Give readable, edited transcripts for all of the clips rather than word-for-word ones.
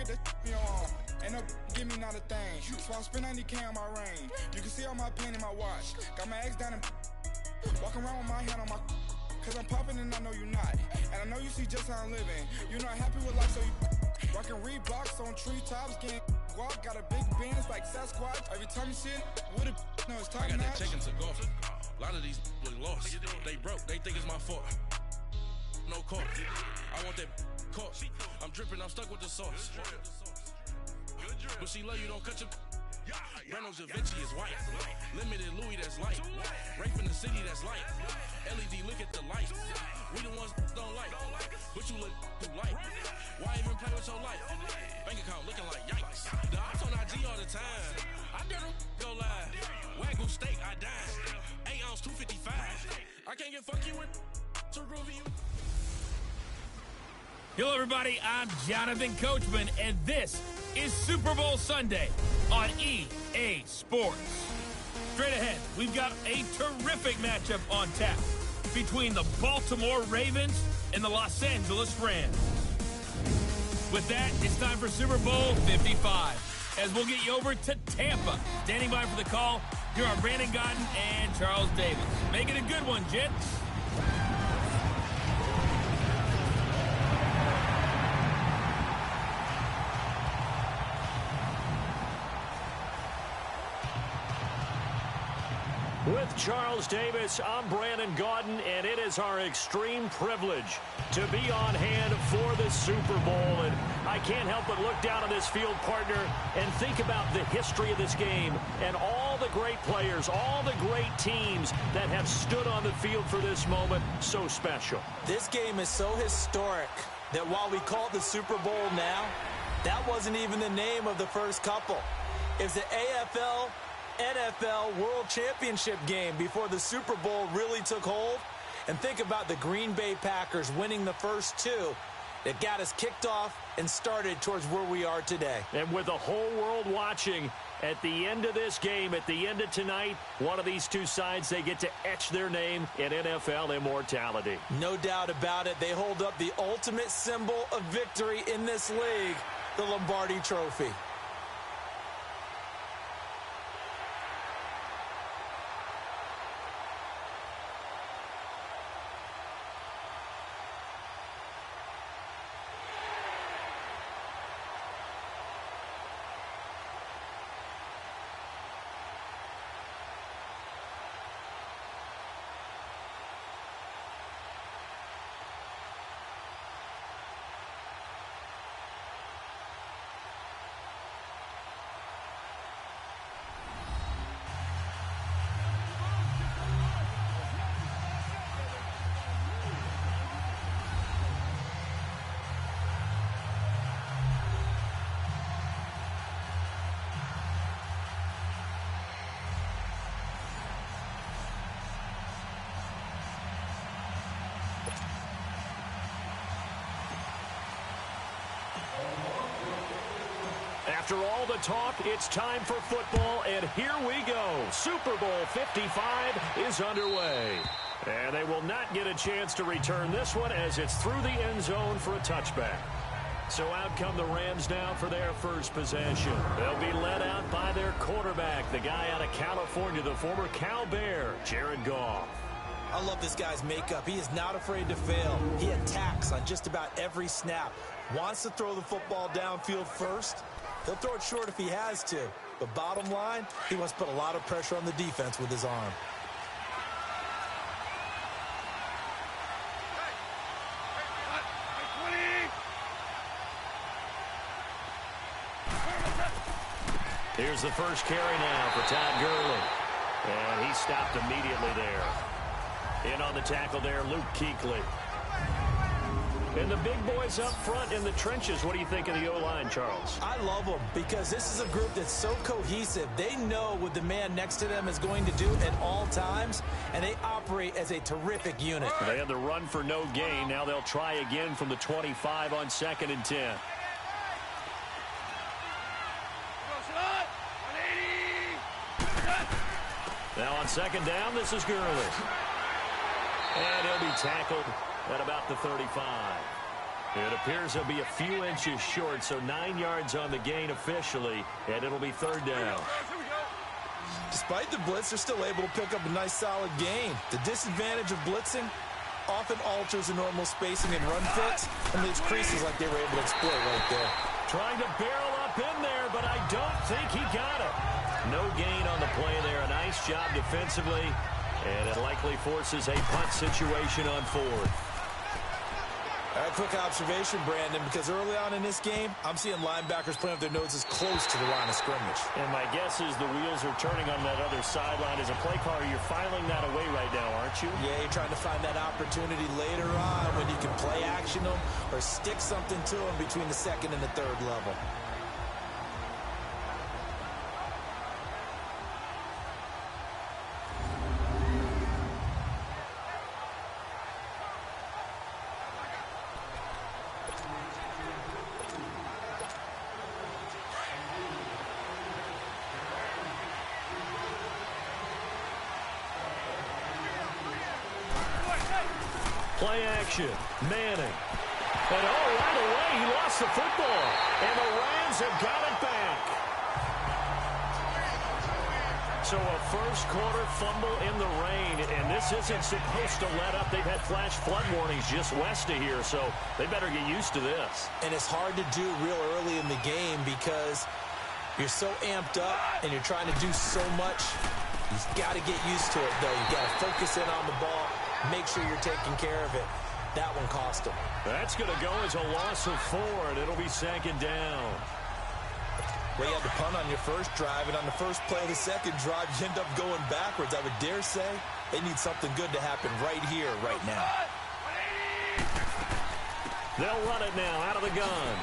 that in your arm. Ain't no give me not a thing. So I spend 90K on my range. You can see all my pain in my watch. Got my ex down and walking around with my hand on my. Cause I'm popping and I know you're not. And I know you see just how I'm living. You're not happy with life, so you rockin' Reeboks on treetops, getting guap. Got a big Benz like Sasquatch. Every time you see it, with a no, it's top I got notch. that check into golf. A lot of these look lost. They broke, they think it's my fault. No court. I want that court. I'm dripping, I'm stuck with the sauce. But she love you, don't cut your. Reynolds Da Vinci is white. Limited Louis, that's light. Rape in the city, that's light. LED, look at the light. We the ones don't like. But you look too light. Why even play with your life? Bank account looking like yikes. The ops on IG all the time. I dare them go live. Wagyu steak, I dine. 8 ounce, 255. I can't get fucky with to review. Hello, everybody. I'm Jonathan Coachman, and this is Super Bowl Sunday on EA Sports. Straight ahead, we've got a terrific matchup on tap between the Baltimore Ravens and the Los Angeles Rams. With that, it's time for Super Bowl 55, as we'll get you over to Tampa. Standing by for the call, here are Brandon Gaudin and Charles Davis. Make it a good one, gents. With Charles Davis, I'm Brandon Gaudin, and it is our extreme privilege to be on hand for the Super Bowl. And I can't help but look down on this field, partner, and think about the history of this game and all the great players, all the great teams that have stood on the field for this moment. So special. This game is so historic that while we call it the Super Bowl now, that wasn't even the name of the first couple. It's the AFL NFL World Championship game before the Super Bowl really took hold. And think about the Green Bay Packers winning the first two that got us kicked off and started towards where we are today. And with the whole world watching, at the end of this game, at the end of tonight, one of these two sides, they get to etch their name in NFL immortality. No doubt about it. They hold up the ultimate symbol of victory in this league, the Lombardi Trophy. After all the talk, it's time for football, and here we go. Super Bowl 55 is underway. And they will not get a chance to return this one as it's through the end zone for a touchback. So out come the Rams now for their first possession. They'll be led out by their quarterback, the guy out of California, the former Cal Bear, Jared Goff. I love this guy's makeup. He is not afraid to fail. He attacks on just about every snap. Wants to throw the football downfield first. He'll throw it short if he has to. But bottom line, he wants to put a lot of pressure on the defense with his arm. Here's the first carry now for Todd Gurley. And he stopped immediately there. In on the tackle there, Luke Kuechly. And the big boys up front in the trenches. What do you think of the O-line, Charles? I love them because this is a group that's so cohesive. They know what the man next to them is going to do at all times, and they operate as a terrific unit. They had the run for no gain. Now they'll try again from the 25 on 2nd and 10. Now on 2nd down, this is Gurley. And he'll be tackled at about the 35. It appears he'll be a few inches short, so 9 yards on the gain officially, and it'll be third down. Despite the blitz, they're still able to pick up a nice solid gain. The disadvantage of blitzing often alters the normal spacing and run fits and leaves creases like they were able to exploit right there. Trying to barrel up in there, but I don't think he got it. No gain on the play there. A nice job defensively, and it likely forces a punt situation on fourth. A quick observation, Brandon, because early on in this game, I'm seeing linebackers playing with their noses close to the line of scrimmage. And my guess is the wheels are turning on that other sideline. As a play caller, you're filing that away right now, aren't you? Yeah, you're trying to find that opportunity later on when you can play action them or stick something to them between the second and the third level. Play action. Manning. And right away, he lost the football. And the Rams have got it back. So a first quarter fumble in the rain, and this isn't supposed to let up. They've had flash flood warnings just west of here, so they better get used to this. And it's hard to do real early in the game because you're so amped up and you're trying to do so much. You've got to get used to it, though. You've got to focus in on the ball. Make sure you're taking care of it. That one cost him. That's going to go as a loss of 4, and it'll be second down. Well, you had to punt on your first drive, and on the first play of the second drive, you end up going backwards. I would dare say they need something good to happen right here, right now. They'll run it now out of the gun.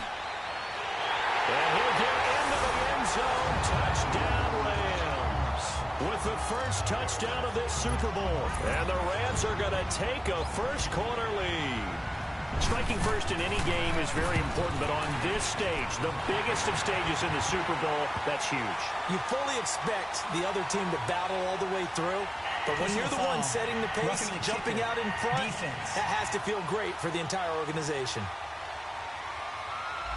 And he'll get into the end zone. Touchdown, Rams. With the first touchdown of this Super Bowl. And the Rams are going to take a first quarter lead. Striking first in any game is very important, but on this stage, the biggest of stages in the Super Bowl, that's huge. You fully expect the other team to battle all the way through, but when you're the one setting the pace, jumping out in front, that has to feel great for the entire organization.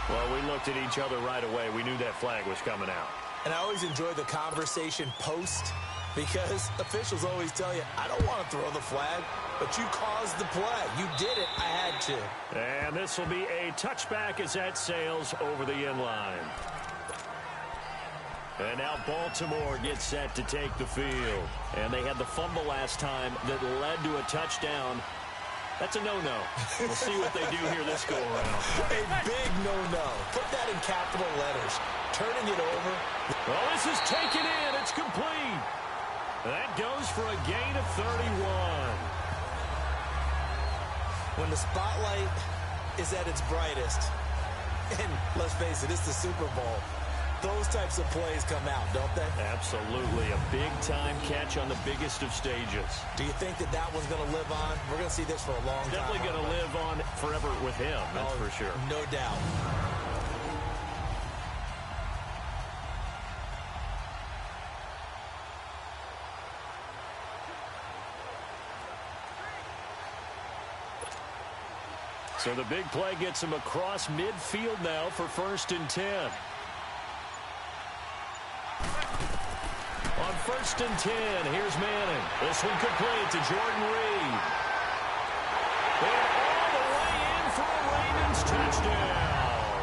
Well, we looked at each other right away. We knew that flag was coming out. And I always enjoy the conversation post, because officials always tell you, I don't want to throw the flag, but you caused the play. You did it. I had to. And this will be a touchback as that sails over the end line. And now Baltimore gets set to take the field. And they had the fumble last time that led to a touchdown. That's a no-no. We'll see what they do here this go-around. A big no-no. Put that in capital letters. Turning it over. Well, this is taken in. It's complete. That goes for a gain of 31. When the spotlight is at its brightest, and let's face it, it's the Super Bowl, those types of plays come out, don't they? Absolutely. A big-time catch on the biggest of stages. Do you think that that one's going to live on? We're going to see this for a long time. Definitely going to live on forever with him, that's for sure. No doubt. So the big play gets him across midfield now for 1st and 10. On 1st and 10, here's Manning. This one complete to Jordan Reed. And all the way in for a Ravens touchdown.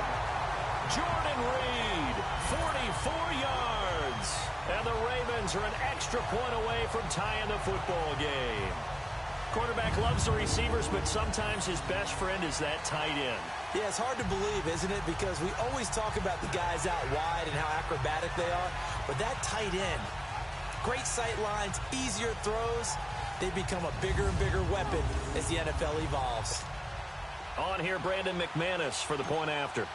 Jordan Reed, 44 yards. And the Ravens are an extra point away from tying the football game. Quarterback loves the receivers, but sometimes his best friend is that tight end. Yeah, it's hard to believe, isn't it? Because we always talk about the guys out wide and how acrobatic they are. But that tight end, great sight lines, easier throws, they become a bigger and bigger weapon as the NFL evolves. On here, Brandon McManus for the point after.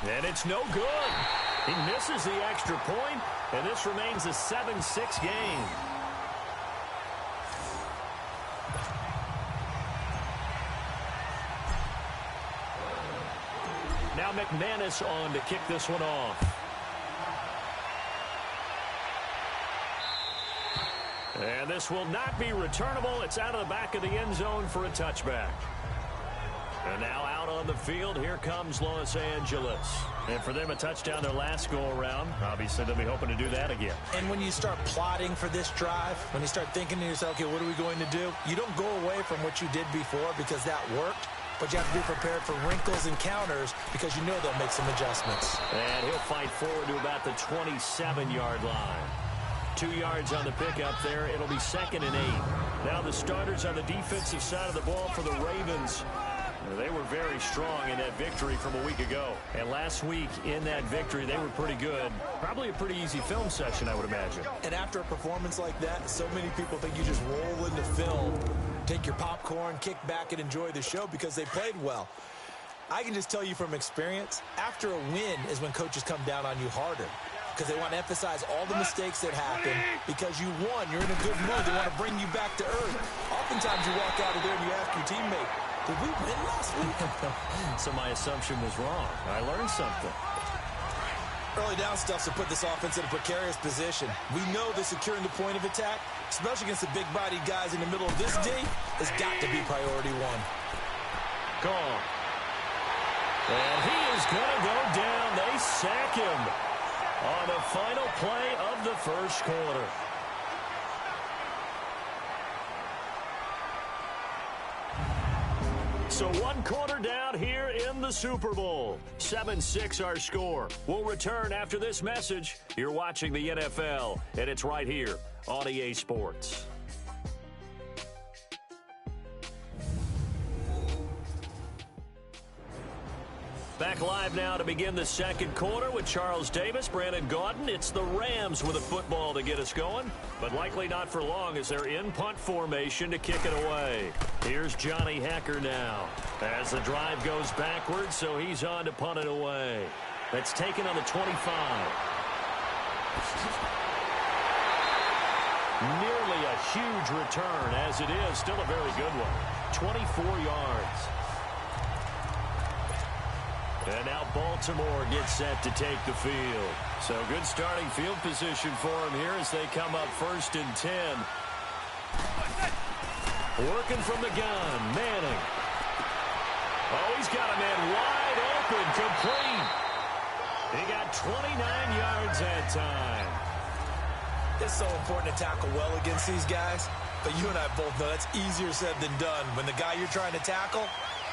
And it's no good. He misses the extra point, and this remains a 7-6 game. Now McManus on to kick this one off. And this will not be returnable. It's out of the back of the end zone for a touchback. And now out on the field, here comes Los Angeles. And for them, a touchdown their last go-around. Obviously, they'll be hoping to do that again. And when you start plotting for this drive, when you start thinking to yourself, okay, what are we going to do? You don't go away from what you did before because that worked. But you have to be prepared for wrinkles and counters because you know they'll make some adjustments. And he'll fight forward to about the 27-yard line. 2 yards on the pickup there. It'll be 2nd and 8. Now the starters on the defensive side of the ball for the Ravens. They were very strong in that victory from a week ago. And last week in that victory, they were pretty good. Probably a pretty easy film session, I would imagine. And after a performance like that, so many people think you just roll into film, take your popcorn, kick back, and enjoy the show because they played well. I can just tell you from experience, after a win is when coaches come down on you harder because they want to emphasize all the mistakes that happened. Because you won, you're in a good mood. They want to bring you back to earth. Oftentimes you walk out of there and you ask your teammate, did we win last week? So my assumption was wrong. I learned something. Early down stuff to put this offense in a precarious position. We know that securing the point of attack, especially against the big-bodied guys in the middle of this D, has got to be priority one. Gone. And he is going to go down. They sack him on the final play of the first quarter. So 1 quarter down here in the Super Bowl. 7-6 our score. We'll return after this message. You're watching the NFL, and it's right here on EA Sports. Back live now to begin the second quarter with Charles Davis, Brandon Gaudin. It's the Rams with a football to get us going, but likely not for long as they're in punt formation to kick it away. Here's Johnny Hecker now as the drive goes backwards, so he's on to punt it away. That's taken on the 25. Nearly a huge return as it is. Still a very good one. 24 yards. And now Baltimore gets set to take the field. So good starting field position for him here as they come up 1st and 10. Working from the gun, Manning. Oh, he's got a man wide open, complete. He got 29 yards that time. It's so important to tackle well against these guys, but you and I both know that's easier said than done when the guy you're trying to tackle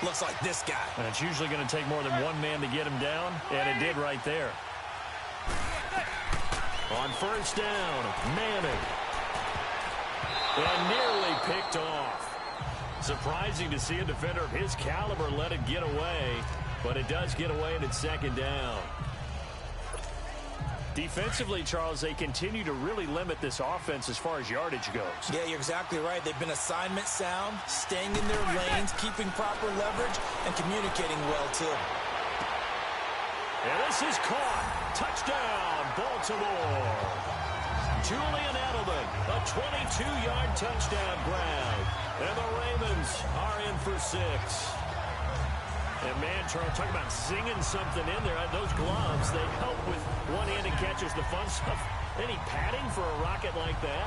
looks like this guy. And it's usually going to take more than one man to get him down, and it did right there. On 1st down, Manning. And nearly picked off. Surprising to see a defender of his caliber let it get away, but it does get away and it's 2nd down. Defensively, Charles, they continue to really limit this offense as far as yardage goes. Yeah, you're exactly right. They've been assignment sound, staying in their lanes, keeping proper leverage, and communicating well, too. And this is caught. Touchdown, Baltimore. Julian Edelman, a 22-yard touchdown grab. And the Ravens are in for 6. And, man, Charles, talk about zinging something in there. Those gloves, they help with one-handed catches, the fun stuff. Any padding for a rocket like that?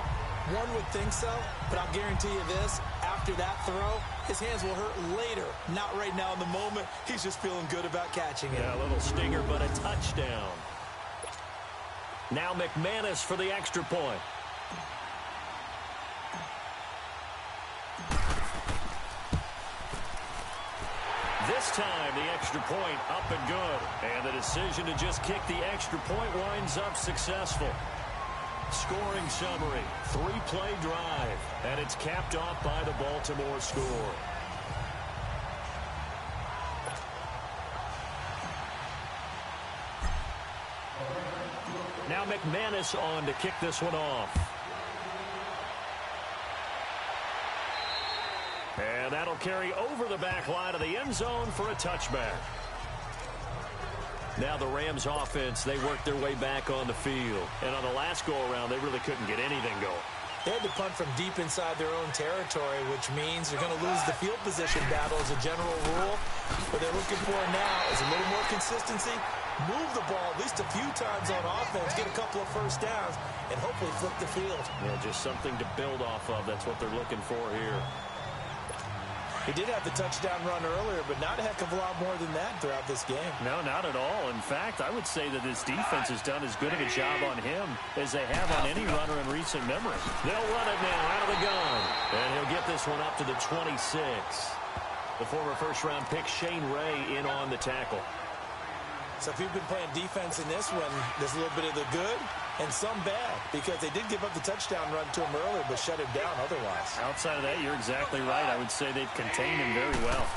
One would think so, but I'll guarantee you this. After that throw, his hands will hurt later. Not right now in the moment. He's just feeling good about catching it. Yeah, a little stinger, but a touchdown. Now McManus for the extra point. This time, the extra point up and good. And the decision to just kick the extra point winds up successful. Scoring summary, 3-play drive. And it's capped off by the Baltimore score. Now McManus on to kick this one off. And that'll carry over the back line of the end zone for a touchback. Now the Rams offense, they worked their way back on the field. And on the last go-around, they really couldn't get anything going. They had to punt from deep inside their own territory, which means they're going to lose the field position battle as a general rule. What they're looking for now is a little more consistency move the ball at least a few times on offense, get a couple of first downs, and hopefully flip the field. Yeah, just something to build off of. That's what they're looking for here. He did have the touchdown run earlier, but not a heck of a lot more than that throughout this game. No, not at all. In fact, I would say that this defense has done as good of a job on him as they have on any runner in recent memory. They'll run it now out of the gun. And he'll get this one up to the 26. The former first-round pick, Shane Ray, in on the tackle. So if you've been playing defense in this one, there's a little bit of the good and some bad, because they did give up the touchdown run to him earlier, but shut him down otherwise. Outside of that, you're exactly right. I would say they've contained him very well.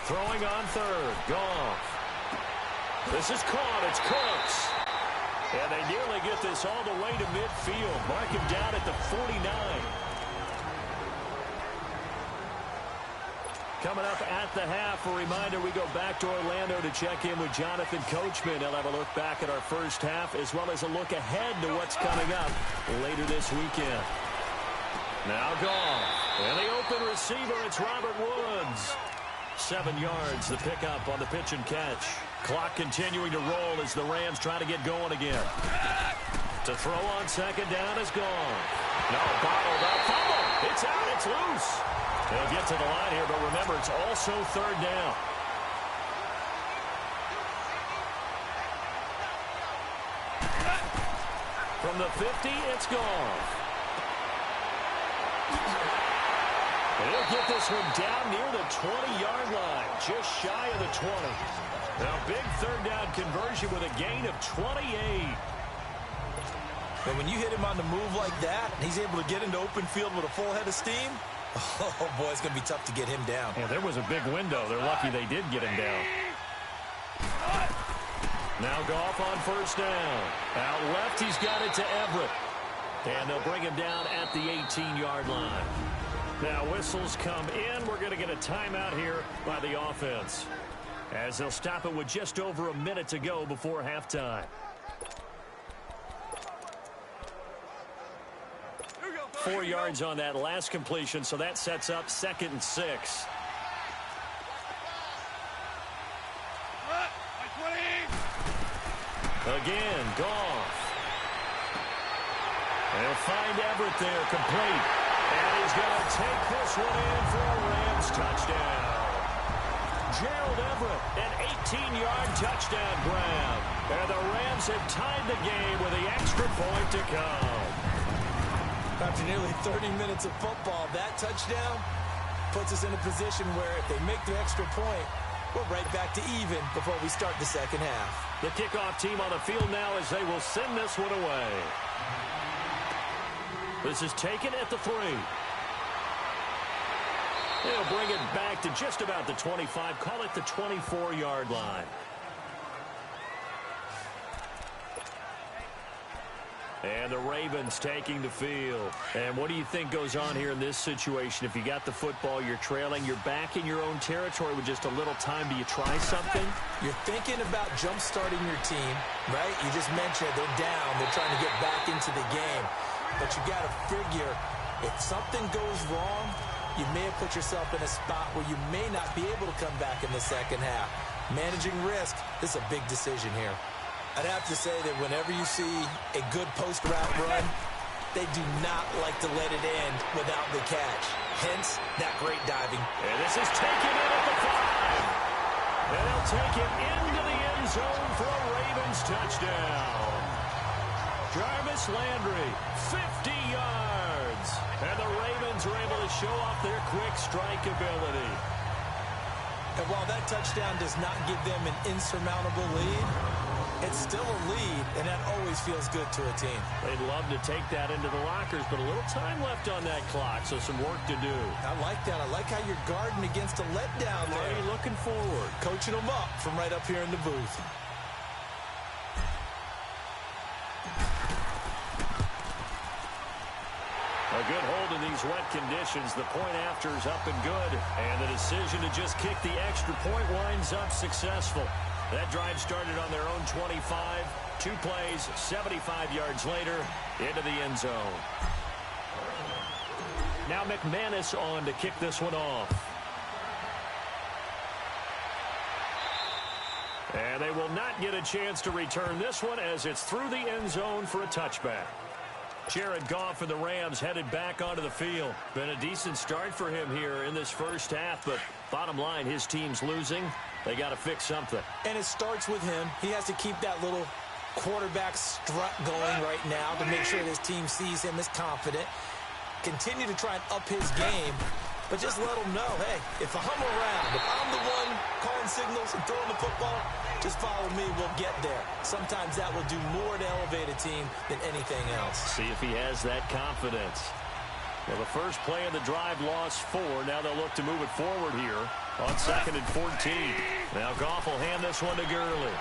Throwing on third. Goff. This is caught. It's Cooks. And they nearly get this all the way to midfield. Mark him down at the 49. Coming up at the half, a reminder, we go back to Orlando to check in with Jonathan Coachman. He'll have a look back at our first half, as well as a look ahead to what's coming up later this weekend. Now Goff. And the open receiver, it's Robert Woods. 7 yards, the pickup on the pitch and catch. Clock continuing to roll as the Rams try to get going again. To throw on second down is gone. No, bottled up. Fumble. It's out. It's loose. They'll get to the line here, but remember, it's also third down. From the 50, it's gone. They'll get this one down near the 20-yard line, just shy of the 20. Now, big third down conversion with a gain of 28. But when you hit him on the move like that, and he's able to get into open field with a full head of steam, oh, boy, it's going to be tough to get him down. Yeah, there was a big window. They're lucky they did get him down. Now Goff on first down. Out left, he's got it to Everett. And they'll bring him down at the 18-yard line. Now whistles come in. We're going to get a timeout here by the offense, as they'll stop it with just over a minute to go before halftime. 4 yards on that last completion, so that sets up 2nd and 6. Again, Goff. They'll find Everett there, complete. And he's going to take this one in for a Rams touchdown. Gerald Everett, an 18-yard touchdown grab. And the Rams have tied the game with the extra point to come. After nearly 30 minutes of football, that touchdown puts us in a position where if they make the extra point, we're right back to even before we start the second half. The kickoff team on the field now as they will send this one away. This is taken at the 3. They'll bring it back to just about the 25. Call it the 24-yard line. And the Ravens taking the field. And what do you think goes on here in this situation? If you got the football, you're trailing, you're back in your own territory with just a little time. Do you try something? You're thinking about jump-starting your team, right? You just mentioned they're down. They're trying to get back into the game. But you got to figure, if something goes wrong, you may have put yourself in a spot where you may not be able to come back in the second half. Managing risk, this is a big decision here. I'd have to say that whenever you see a good post-route run, they do not like to let it end without the catch. Hence, that great diving. And this is taken in at the 5. And they'll take it into the end zone for a Ravens touchdown. Jarvis Landry, 50 yards. And the Ravens are able to show off their quick strike ability. And while that touchdown does not give them an insurmountable lead, it's still a lead, and that always feels good to a team. They'd love to take that into the lockers, but a little time left on that clock, so some work to do. I like that. I like how you're guarding against a letdown there. Already looking forward. Coaching them up from right up here in the booth. A good hold in these wet conditions. The point after is up and good. And the decision to just kick the extra point winds up successful. That drive started on their own 25. 2 plays, 75 yards later, into the end zone. Now McManus on to kick this one off. And they will not get a chance to return this one as it's through the end zone for a touchback. Jared Goff and the Rams headed back onto the field. Been a decent start for him here in this first half, but bottom line, his team's losing. They got to fix something. And it starts with him. He has to keep that little quarterback strut going right now to make sure his team sees him as confident. Continue to try and up his game, but just let him know, hey, if I'm around, if I'm the one calling signals and throwing the football, just follow me, we'll get there. Sometimes that will do more to elevate a team than anything else. See if he has that confidence. Well, the first play of the drive lost 4. Now they'll look to move it forward here on 2nd and 14. Now Goff will hand this one to Gurley.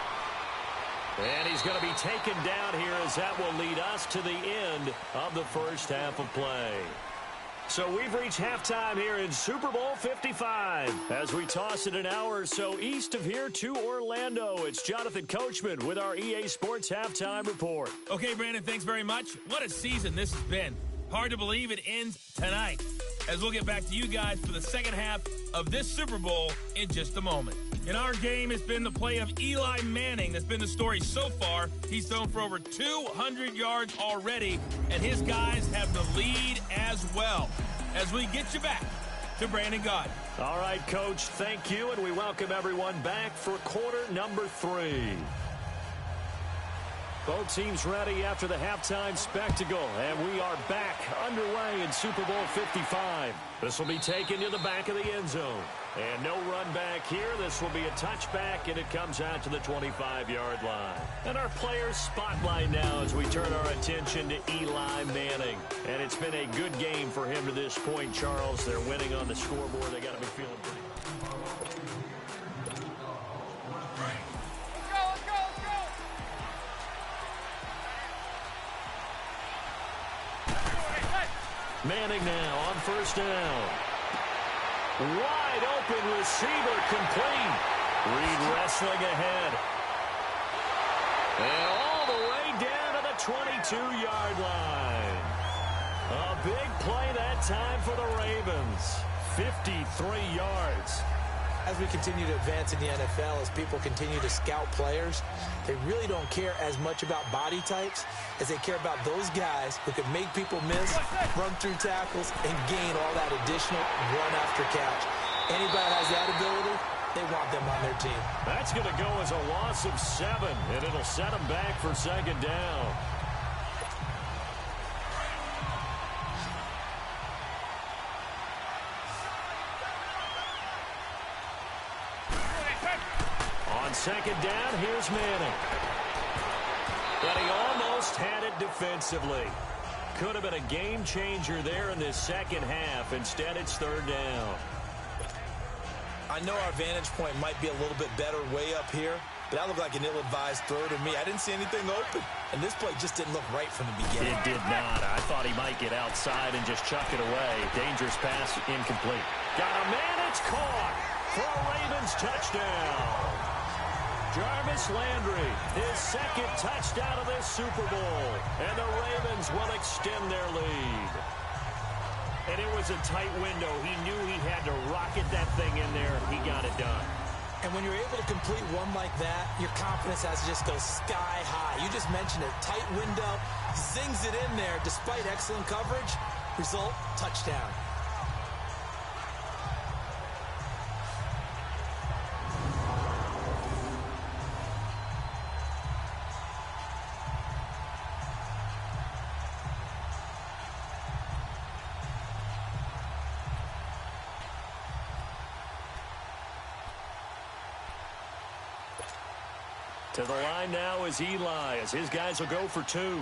And he's going to be taken down here as that will lead us to the end of the first half of play. So we've reached halftime here in Super Bowl 55. As we toss it an hour or so east of here to Orlando, it's Jonathan Coachman with our EA Sports Halftime Report. Okay, Brandon, thanks very much. What a season this has been. Hard to believe it ends tonight, as we'll get back to you guys for the second half of this Super Bowl in just a moment. In our game, it's been the play of Eli Manning that's been the story so far. He's thrown for over 200 yards already, and his guys have the lead as well. As we get you back to Brandon Gaudin. All right, Coach, thank you, and we welcome everyone back for quarter number 3. Both teams ready after the halftime spectacle, and we are back underway in Super Bowl 55. This will be taken to the back of the end zone. And no run back here. This will be a touchback, and it comes out to the 25-yard line. And our players spotlight now as we turn our attention to Eli Manning. And it's been a good game for him to this point, Charles. They're winning on the scoreboard. They got to be feeling pretty good. Manning now on first down. Wide open receiver complete. Reed wrestling ahead. And all the way down to the 22-yard line. A big play that time for the Ravens. 53 yards. As we continue to advance in the NFL, as people continue to scout players, they really don't care as much about body types as they care about those guys who can make people miss, run through tackles, and gain all that additional run after catch. Anybody that has that ability, they want them on their team. That's going to go as a loss of 7, and it'll set them back for second down. Second down, here's Manning. But he almost had it defensively. Could have been a game changer there in this second half. Instead, it's third down. I know our vantage point might be a little bit better way up here, but that looked like an ill-advised throw to me. I didn't see anything open, and this play just didn't look right from the beginning. It did not. I thought he might get outside and just chuck it away. Dangerous pass, incomplete. Got a man, it's caught for a Ravens touchdown. Jarvis Landry, his second touchdown of this Super Bowl. And the Ravens will extend their lead. And it was a tight window. He knew he had to rocket that thing in there. He got it done. And when you're able to complete one like that, your confidence has to just go sky high. You just mentioned it. Tight window, zings it in there despite excellent coverage. Result, touchdown. To the line now is Eli, as his guys will go for 2.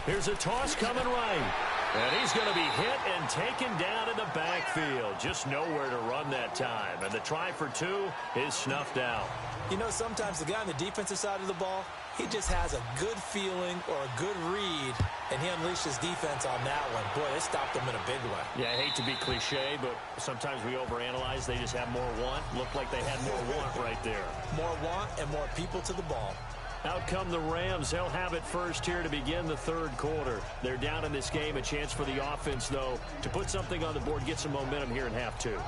Here's a toss coming right. And he's going to be hit and taken down in the backfield. Just nowhere to run that time. And the try for 2 is snuffed out. You know, sometimes the guy on the defensive side of the ball, he just has a good feeling or a good read, and he unleashed his defense on that one. Boy, it stopped him in a big way. Yeah, I hate to be cliche, but sometimes we overanalyze. They just have more want. Looked like they had more want right there. More want and more people to the ball. Out come the Rams. They'll have it first here to begin the third quarter. They're down in this game. A chance for the offense, though, to put something on the board, get some momentum here in half two.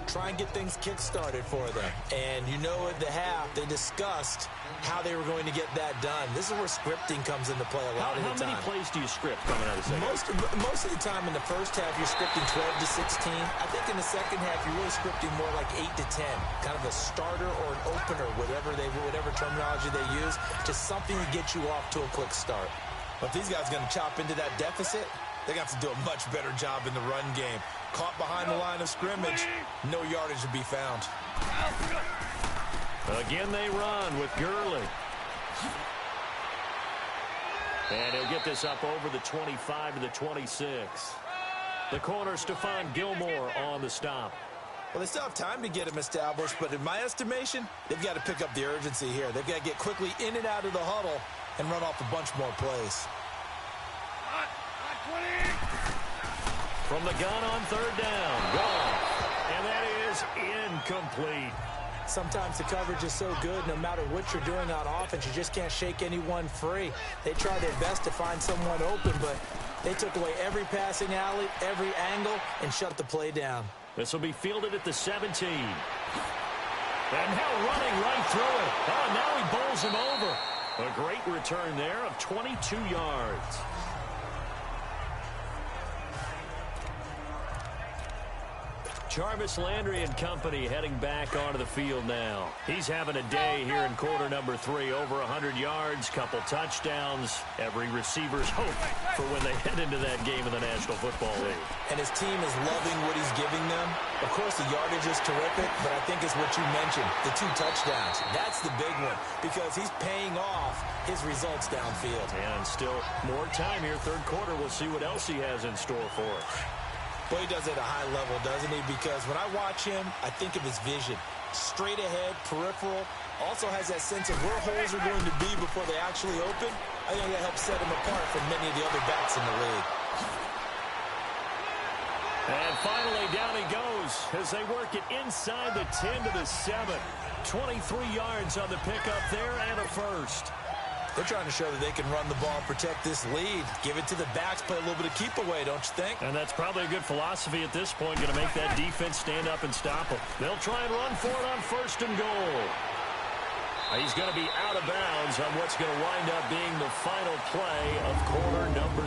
Try and get things kick-started for them. And you know at the half, they discussed how they were going to get that done. This is where scripting comes into play a lot of the time. How many plays do you script coming out of the second? Most of the time in the first half, you're scripting 12 to 16. I think in the second half, you're really scripting more like 8 to 10. Kind of a starter or an opener, whatever terminology they use, just something to get you off to a quick start. But if these guys are going to chop into that deficit, they got to do a much better job in the run game. Caught behind the line of scrimmage, no yardage to be found. Again, they run with Gurley. And he'll get this up over the 25 to the 26. The corner, Stephon Gilmore on the stop. Well, they still have time to get him established, but in my estimation, they've got to pick up the urgency here. They've got to get quickly in and out of the huddle and run off a bunch more plays. From the gun on third down. Gone. And that is incomplete. Sometimes the coverage is so good, no matter what you're doing on offense, you just can't shake anyone free. They try their best to find someone open, but they took away every passing alley, every angle, and shut the play down. This will be fielded at the 17. And now running right through it. Oh, now he bowls him over. A great return there of 22 yards. Jarvis Landry and company heading back onto the field now. He's having a day here in quarter number 3. Over 100 yards, couple touchdowns. Every receiver's hope for when they head into that game in the National Football League. And his team is loving what he's giving them. Of course, the yardage is terrific, but I think it's what you mentioned, the 2 touchdowns. That's the big one because he's paying off his results downfield. And still more time here, third quarter. We'll see what else he has in store for us. Well, he does it at a high level, doesn't he? Because when I watch him, I think of his vision. Straight ahead, peripheral. Also has that sense of where holes are going to be before they actually open. I think that helps set him apart from many of the other backs in the league. And finally, down he goes as they work it inside the 10 to the 7. 23 yards on the pickup there and a first. They're trying to show that they can run the ball and protect this lead. Give it to the backs, play a little bit of keep away, don't you think? And that's probably a good philosophy at this point, going to make that defense stand up and stop them. They'll try and run for it on first and goal. He's going to be out of bounds on what's going to wind up being the final play of quarter number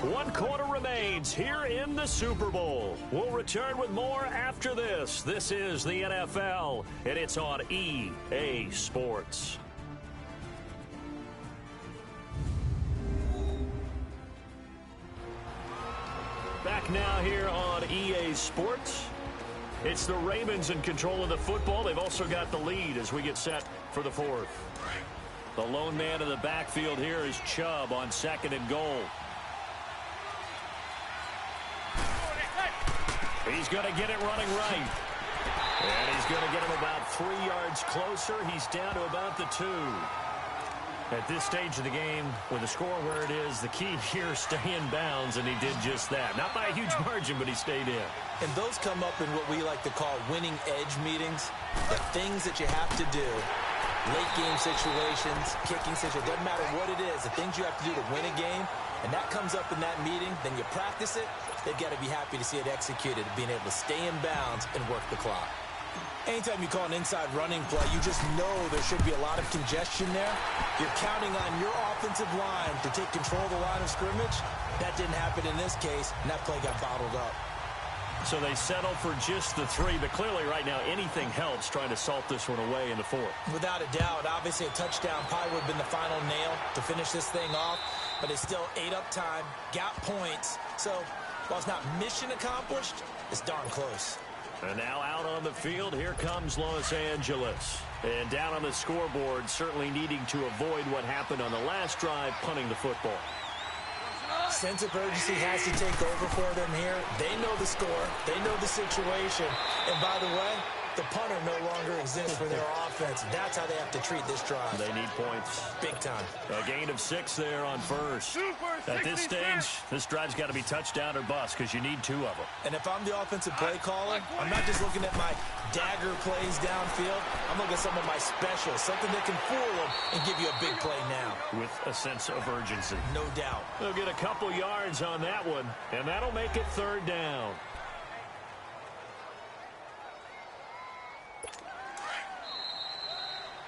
3. 1 quarter remains here in the Super Bowl. We'll return with more after this. This is the NFL, and it's on EA Sports. Back now here on EA Sports. It's the Ravens in control of the football. They've also got the lead as we get set for the 4th. The lone man in the backfield here is Chubb on 2nd and goal. He's going to get it running right. And he's going to get him about 3 yards closer. He's down to about the 2. At this stage of the game, with the score where it is, the key here is stay in bounds, and he did just that. Not by a huge margin, but he stayed in. And those come up in what we like to call winning edge meetings. The things that you have to do, late game situations, kicking situations, doesn't matter what it is, the things you have to do to win a game, and that comes up in that meeting, then you practice it, they've got to be happy to see it executed, being able to stay in bounds and work the clock. Anytime you call an inside running play, you just know there should be a lot of congestion there. You're counting on your offensive line to take control of the line of scrimmage. That didn't happen in this case, and that play got bottled up. So they settle for just the 3, but clearly right now anything helps trying to salt this one away in the 4th. Without a doubt, obviously a touchdown probably would have been the final nail to finish this thing off, but it's still ate up time, got points. So while it's not mission accomplished, it's darn close. And now out on the field, here comes Los Angeles. And down on the scoreboard, certainly needing to avoid what happened on the last drive, punting the football. Sense of urgency has to take over for them here. They know the score. They know the situation. And by the way, the punter no longer exists for their offense. defense. That's how they have to treat this drive. They need points. Big time. A gain of 6 there on first. At this stage, this drive's got to be touchdown or bust because you need 2 of them. And if I'm the offensive play caller, I'm not just looking at my dagger plays downfield. I'm looking at some of my specials, something that can fool them and give you a big play now. With a sense of urgency. No doubt. They'll get a couple yards on that one, and that'll make it 3rd down.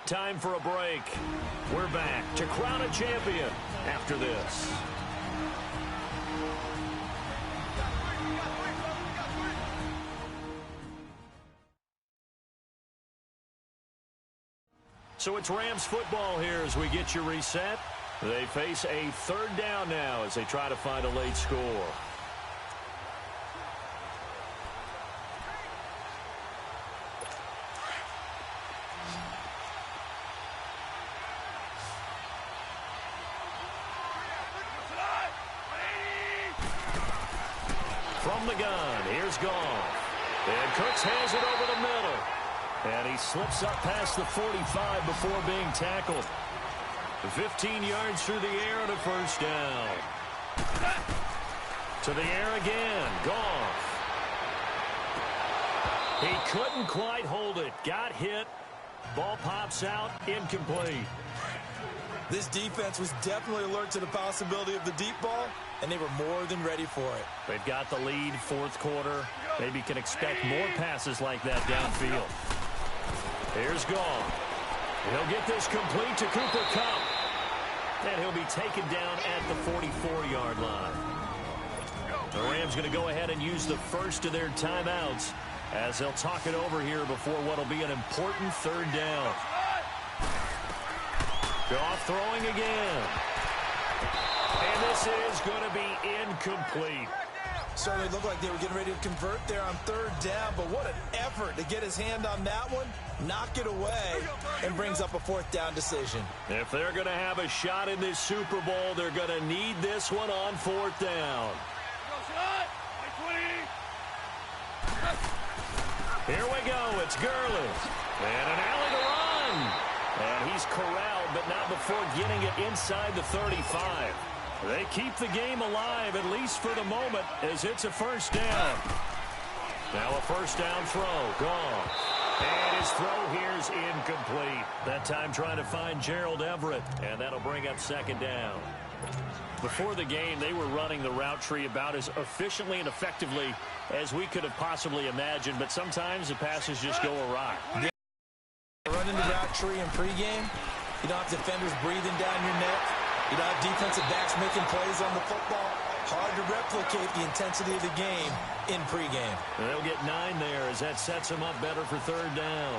Time for a break. We're back to crown a champion after this. So it's Rams football here as we get you reset. They face a 3rd down now as they try to find a late score. From the gun, here's Goff. And Cooks has it over the middle. And he slips up past the 45 before being tackled. 15 yards through the air and a 1st down. To the air again, Goff. He couldn't quite hold it. Got hit. Ball pops out, incomplete. This defense was definitely alert to the possibility of the deep ball, and they were more than ready for it. They've got the lead, 4th quarter. Maybe can expect more passes like that downfield. Here's Goff. He'll get this complete to Cooper Kupp. And he'll be taken down at the 44-yard line. The Rams going to go ahead and use the first of their timeouts as they'll talk it over here before what will be an important 3rd down. Goff throwing again. And this is going to be incomplete. Certainly looked like they were getting ready to convert there on 3rd down, but what an effort to get his hand on that one, knock it away, and brings up a 4th down decision. If they're going to have a shot in this Super Bowl, they're going to need this one on 4th down. Here we go. It's Gurley. And an alley to run. And he's corralled, but not before getting it inside the 35. They keep the game alive, at least for the moment, as it's a 1st down. Now a 1st down throw. Gone. And his throw here's incomplete. That time trying to find Gerald Everett, and that'll bring up 2nd down. Before the game, they were running the route tree about as efficiently and effectively as we could have possibly imagined, but sometimes the passes just go awry. Running the route tree in pregame, you don't have defenders breathing down your neck. You don't have defensive backs making plays on the football. Hard to replicate the intensity of the game in pregame. They'll get 9 there as that sets them up better for 3rd down.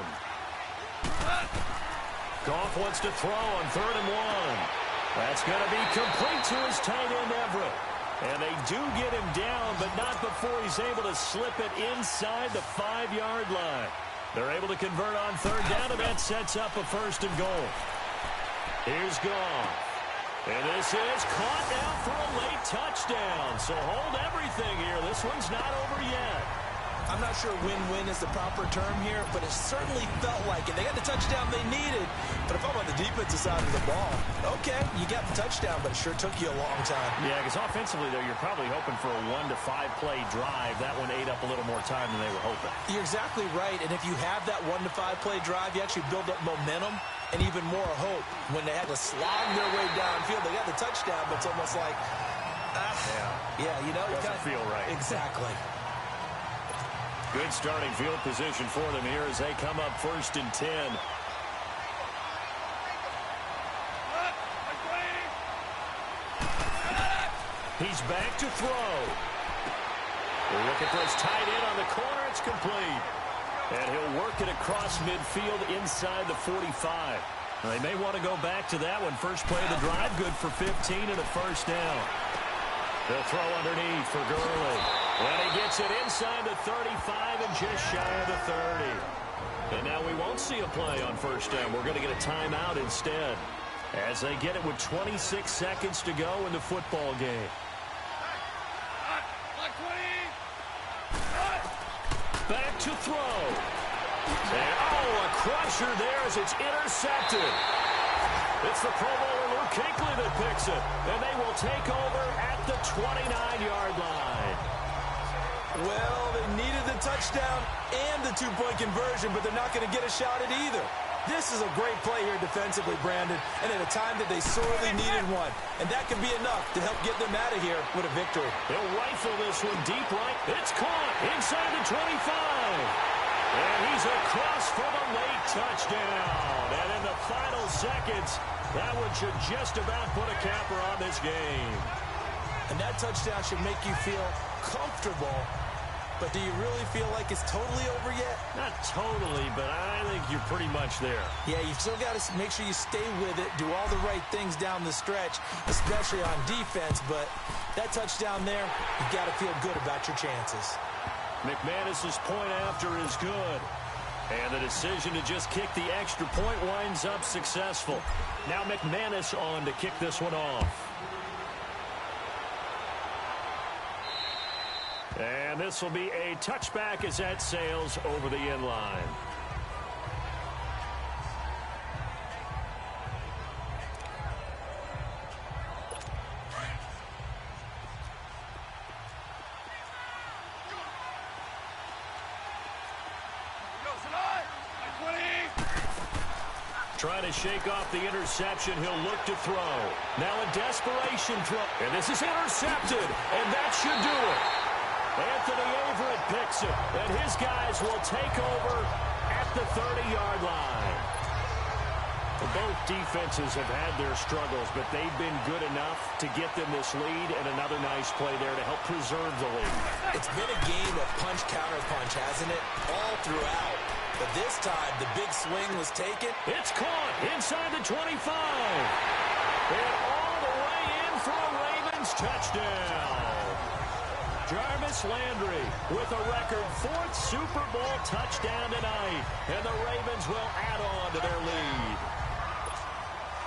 Goff wants to throw on 3rd and 1. That's going to be complete to his tight end Everett. And they do get him down, but not before he's able to slip it inside the 5-yard line. They're able to convert on 3rd down, and that sets up a 1st and goal. Here's Goff. And this is caught now for a late touchdown. So hold everything here. This one's not over yet. I'm not sure win-win is the proper term here, but it certainly felt like it. They got the touchdown they needed, but if I'm on the defensive side of the ball, okay, you got the touchdown, but it sure took you a long time. Yeah, because offensively, though, you're probably hoping for a 1 to 5 play drive. That one ate up a little more time than they were hoping. You're exactly right, and if you have that 1 to 5 play drive, you actually build up momentum and even more hope. When they had to slog their way downfield, they got the touchdown, but it's almost like, you know, doesn't feel right. Exactly. Good starting field position for them here as they come up 1st and 10. He's back to throw. Looking for his tight end on the corner. It's complete. And he'll work it across midfield inside the 45. They may want to go back to that one. First play of the drive, good for 15 and a 1st down. They'll throw underneath for Gurley. And he gets it inside the 35 and just shy of the 30. And now we won't see a play on 1st down. We're going to get a timeout instead as they get it with 26 seconds to go in the football game. Back to throw. And, oh, a crusher there as it's intercepted. It's the Pro Bowler Luke Kuechly that picks it. And they will take over at the 29-yard line. Well, they needed the touchdown and the two-point conversion, but they're not going to get a shot at either. This is a great play here defensively, Brandon, and at a time that they sorely needed one. And that could be enough to help get them out of here with a victory. They'll rifle this one deep right. It's caught inside the 25. And he's across for the late touchdown. And in the final seconds, that one should just about put a capper on this game. And that touchdown should make you feel comfortable. But do you really feel like it's totally over yet? Not totally, but I think you're pretty much there. Yeah, you've still got to make sure you stay with it, do all the right things down the stretch, especially on defense. But that touchdown there, you've got to feel good about your chances. McManus's point after is good. And the decision to just kick the extra point winds up successful. Now McManus on to kick this one off. And this will be a touchback as that sails over the end line. Trying to shake off the interception. He'll look to throw. Now a desperation throw. And this is intercepted. And that should do it. Anthony Averett picks it, and his guys will take over at the 30-yard line. Both defenses have had their struggles, but they've been good enough to get them this lead, and another nice play there to help preserve the lead. It's been a game of punch-counter-punch, hasn't it? All throughout. But this time, the big swing was taken. It's caught inside the 25. And all the way in for a Ravens touchdown. Jarvis Landry with a record 4th Super Bowl touchdown tonight. And the Ravens will add on to their lead.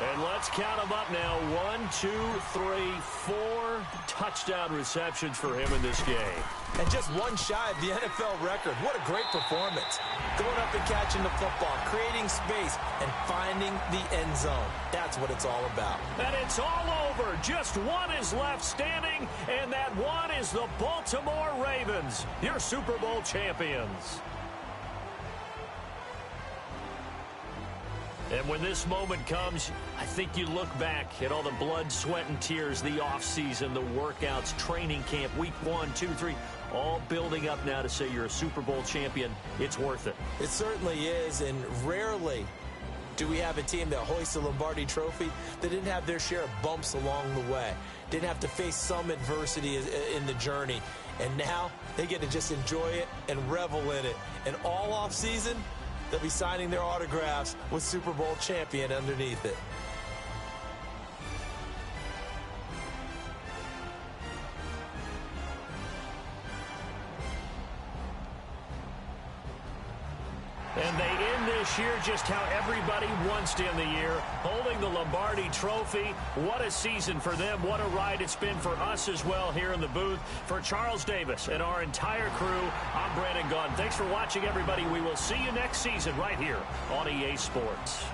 And let's count them up now. 1, 2, 3, 4 touchdown receptions for him in this game. And just one shy of the NFL record. What a great performance. Going up and catching the football, creating space, and finding the end zone. That's what it's all about. And it's all over. Just one is left standing, and that one is the Baltimore Ravens, your Super Bowl champions. And when this moment comes, I think you look back at all the blood, sweat, and tears, the offseason, the workouts, training camp, week 1, 2, 3, all building up now to say you're a Super Bowl champion. It's worth it. It certainly is, and rarely do we have a team that hoists a Lombardi trophy that didn't have their share of bumps along the way, didn't have to face some adversity in the journey, and now they get to just enjoy it and revel in it. And all offseason, they'll be signing their autographs with Super Bowl champion underneath it. And they end this year just how everybody wants to end the year, holding the Lombardi Trophy. What a season for them. What a ride it's been for us as well here in the booth. For Charles Davis and our entire crew, I'm Brandon Gaudin. Thanks for watching, everybody. We will see you next season right here on EA Sports.